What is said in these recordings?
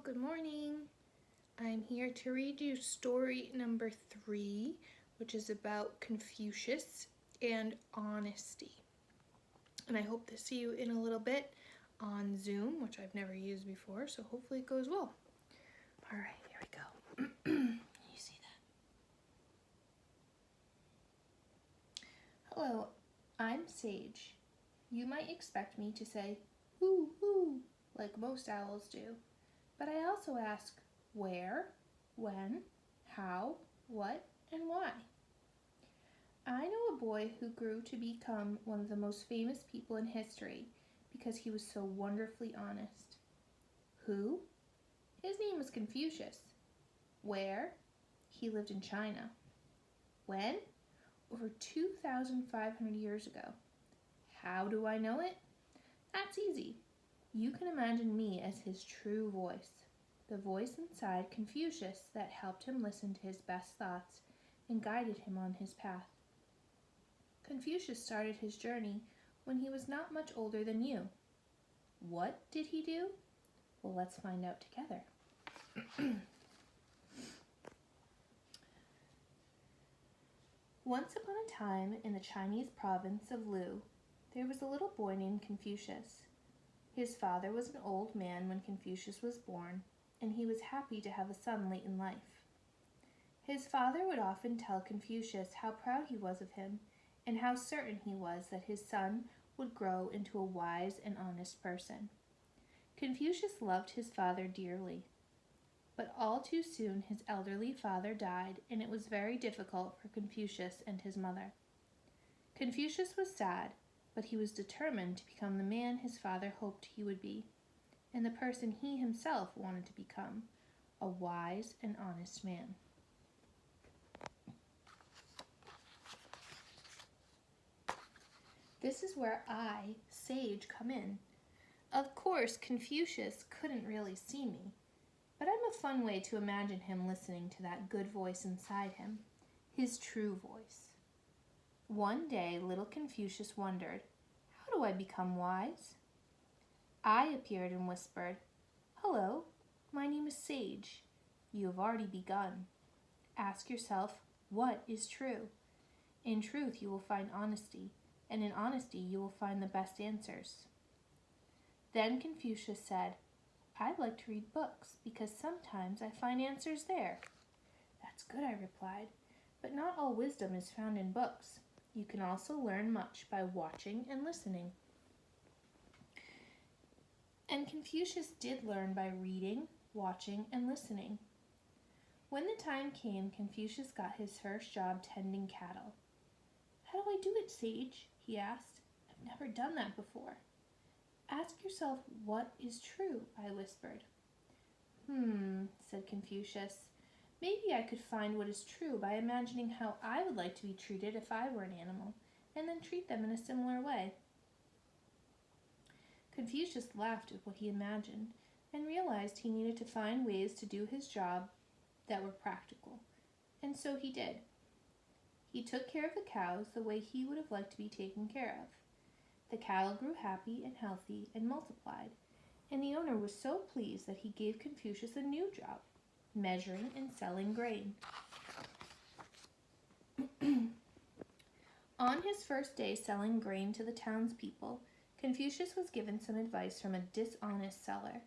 good morning. I'm here to read you story number 3, which is about Confucius and honesty. And I hope to see you in a little bit on Zoom, which I've never used before, so hopefully it goes well. All right, here we go. You see that? Hello, I'm Sage. You might expect me to say, "Hoo hoo," like most owls do. But I also ask where, when, how, what, and why. I know a boy who grew to become one of the most famous people in history because he was so wonderfully honest. Who? His name was Confucius. Where? He lived in China. When? Over 2,500 years ago. How do I know it? That's easy. You can imagine me as his true voice, the voice inside Confucius that helped him listen to his best thoughts and guided him on his path. Confucius started his journey when he was not much older than you. What did he do? Well, let's find out together. Once upon a time in the Chinese province of Lu, there was a little boy named Confucius. His father was an old man when Confucius was born, and he was happy to have a son late in life. His father would often tell Confucius how proud he was of him, and how certain he was that his son would grow into a wise and honest person. Confucius loved his father dearly, but all too soon his elderly father died, and it was very difficult for Confucius and his mother. Confucius was sad, but he was determined to become the man his father hoped he would be, and the person he himself wanted to become, a wise and honest man. This is where I, Sage, come in. Of course, Confucius couldn't really see me, but I'm a fun way to imagine him listening to that good voice inside him, his true voice. One day, little Confucius wondered, how do I become wise? I appeared and whispered, "Hello, my name is Sage. You have already begun. Ask yourself, what is true? In truth, you will find honesty, and in honesty, you will find the best answers." Then Confucius said, "I like to read books because sometimes I find answers there." "That's good," I replied, "but not all wisdom is found in books. You can also learn much by watching and listening." And Confucius did learn by reading, watching, and listening. When the time came, Confucius got his first job tending cattle. "How do I do it, Sage?" he asked. "I've never done that before." "Ask yourself what is true," I whispered. Said Confucius. "Maybe I could find what is true by imagining how I would like to be treated if I were an animal, and then treat them in a similar way." Confucius laughed at what he imagined and realized he needed to find ways to do his job that were practical, and so he did. He took care of the cows the way he would have liked to be taken care of. The cattle grew happy and healthy and multiplied, and the owner was so pleased that he gave Confucius a new job, measuring and selling grain. On his first day selling grain to the townspeople, Confucius was given some advice from a dishonest seller.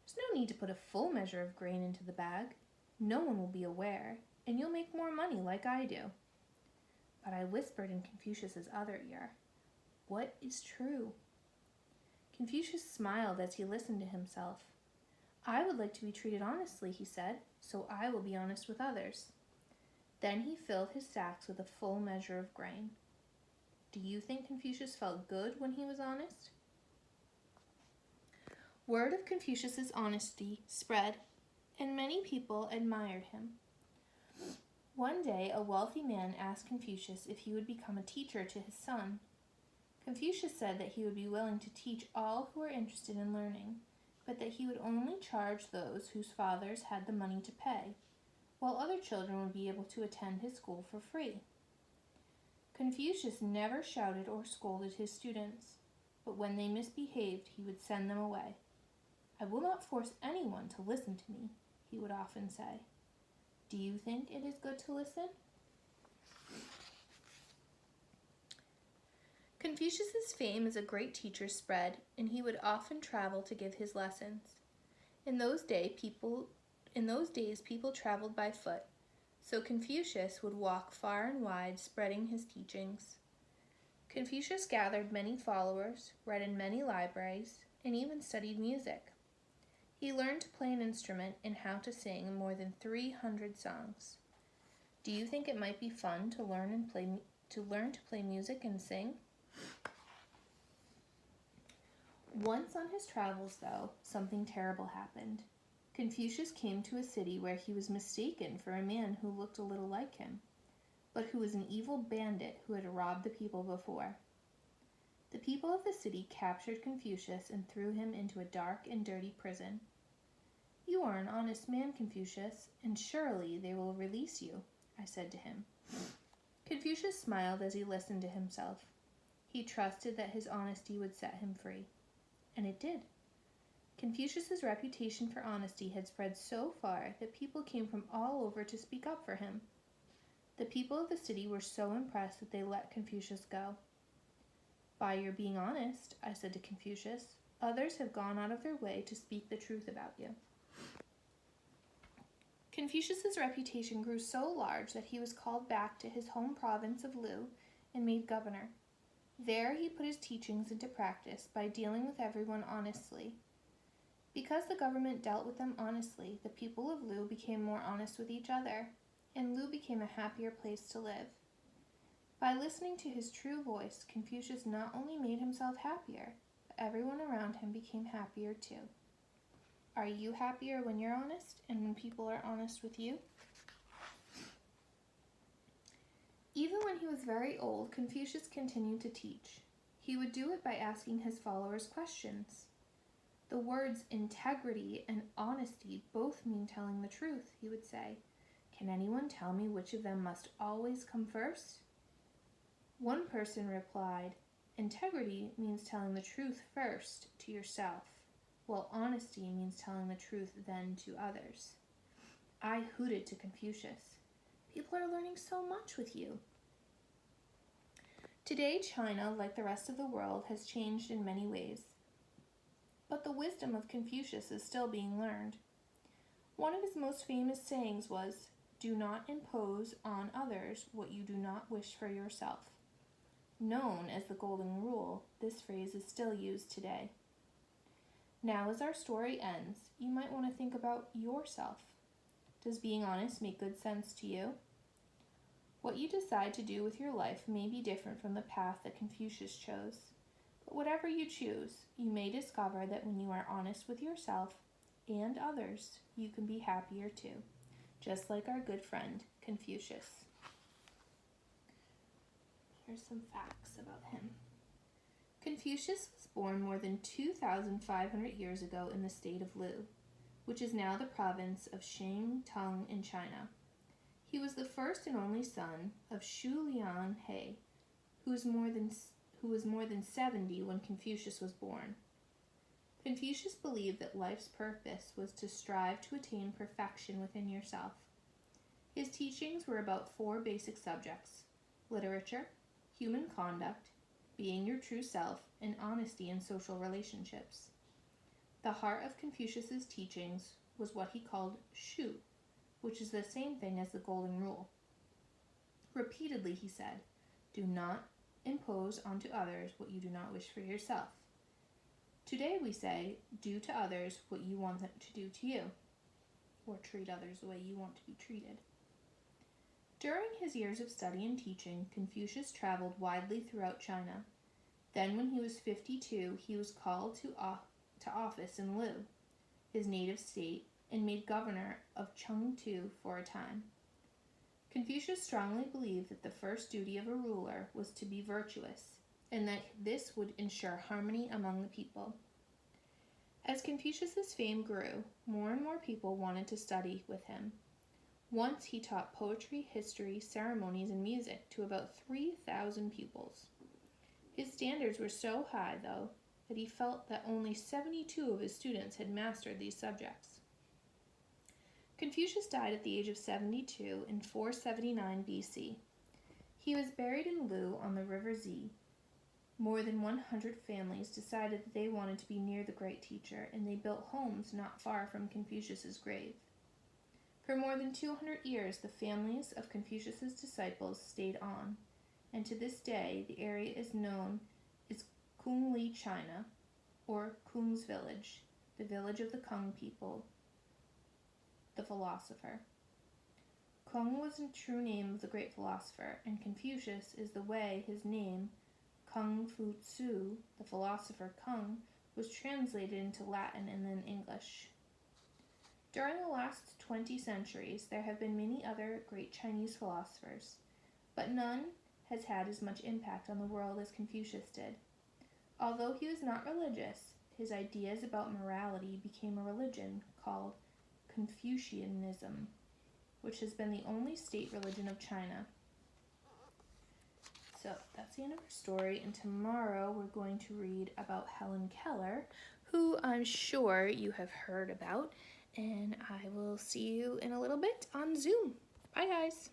"There's no need to put a full measure of grain into the bag. No one will be aware, and you'll make more money like I do." But I whispered in Confucius's other ear, "What is true?" Confucius smiled as he listened to himself. "I would like to be treated honestly," he said, "so I will be honest with others." Then he filled his sacks with a full measure of grain. Do you think Confucius felt good when he was honest? Word of Confucius's honesty spread, and many people admired him. One day, a wealthy man asked Confucius if he would become a teacher to his son. Confucius said that he would be willing to teach all who were interested in learning, but that he would only charge those whose fathers had the money to pay, while other children would be able to attend his school for free. Confucius never shouted or scolded his students, but when they misbehaved, he would send them away. "I will not force anyone to listen to me," he would often say. "Do you think it is good to listen?" Confucius's fame as a great teacher spread, and he would often travel to give his lessons. In those days, people traveled by foot, so Confucius would walk far and wide spreading his teachings. Confucius gathered many followers, read in many libraries, and even studied music. He learned to play an instrument and how to sing more than 300 songs. Do you think it might be fun to learn to play music and sing? Once on his travels, though, something terrible happened. Confucius came to a city where he was mistaken for a man who looked a little like him, but who was an evil bandit who had robbed the people before. The people of the city captured Confucius and threw him into a dark and dirty prison. "You are an honest man, Confucius, and surely they will release you," I said to him. Confucius smiled as he listened to himself. He trusted that his honesty would set him free. And it did. Confucius's reputation for honesty had spread so far that people came from all over to speak up for him. The people of the city were so impressed that they let Confucius go. "By your being honest," I said to Confucius, "others have gone out of their way to speak the truth about you." Confucius's reputation grew so large that he was called back to his home province of Lu and made governor. There he put his teachings into practice by dealing with everyone honestly. Because the government dealt with them honestly, the people of Lu became more honest with each other, and Lu became a happier place to live. By listening to his true voice, Confucius not only made himself happier, but everyone around him became happier too. Are you happier when you're honest and when people are honest with you? Even when he was very old, Confucius continued to teach. He would do it by asking his followers questions. The words integrity and honesty both mean telling the truth, he would say. "Can anyone tell me which of them must always come first?" One person replied, "Integrity means telling the truth first to yourself, while honesty means telling the truth then to others." I hooted to Confucius. "People are learning so much with you." Today, China, like the rest of the world, has changed in many ways. But the wisdom of Confucius is still being learned. One of his most famous sayings was, "Do not impose on others what you do not wish for yourself." Known as the Golden Rule, this phrase is still used today. Now, as our story ends, you might want to think about yourself. Does being honest make good sense to you? What you decide to do with your life may be different from the path that Confucius chose. But whatever you choose, you may discover that when you are honest with yourself and others, you can be happier too, just like our good friend Confucius. Here's some facts about him. Confucius was born more than 2,500 years ago in the state of Lu, which is now the province of Shantung in China. He was the first and only son of Shu Lian He, who was more than 70 when Confucius was born. Confucius believed that life's purpose was to strive to attain perfection within yourself. His teachings were about 4 basic subjects: literature, human conduct, being your true self, and honesty in social relationships. The heart of Confucius's teachings was what he called Shu, which is the same thing as the Golden Rule. Repeatedly he said, "Do not impose onto others what you do not wish for yourself." Today we say, "Do to others what you want them to do to you," or treat others the way you want to be treated. During his years of study and teaching, Confucius traveled widely throughout China. Then when he was 52, he was called to office in Lu, his native state, and made governor of Chengtu for a time. Confucius strongly believed that the first duty of a ruler was to be virtuous, and that this would ensure harmony among the people. As Confucius's fame grew, more and more people wanted to study with him. Once he taught poetry, history, ceremonies, and music to about 3,000 pupils. His standards were so high, though, but he felt that only 72 of his students had mastered these subjects. Confucius died at the age of 72 in 479 BC. He was buried in Lu on the River Zi. More than 100 families decided that they wanted to be near the great teacher, and they built homes not far from Confucius's grave. For more than 200 years, the families of Confucius's disciples stayed on, and to this day, the area is known as Kungli, China, or Kung's village, the village of the Kung people, the philosopher. Kung was the true name of the great philosopher, and Confucius is the way his name, Kung Fu Tzu, the philosopher Kung, was translated into Latin and then English. During the last 20 centuries, there have been many other great Chinese philosophers, but none has had as much impact on the world as Confucius did. Although he was not religious, his ideas about morality became a religion called Confucianism, which has been the only state religion of China. So that's the end of our story, and tomorrow we're going to read about Helen Keller, who I'm sure you have heard about, and I will see you in a little bit on Zoom. Bye, guys.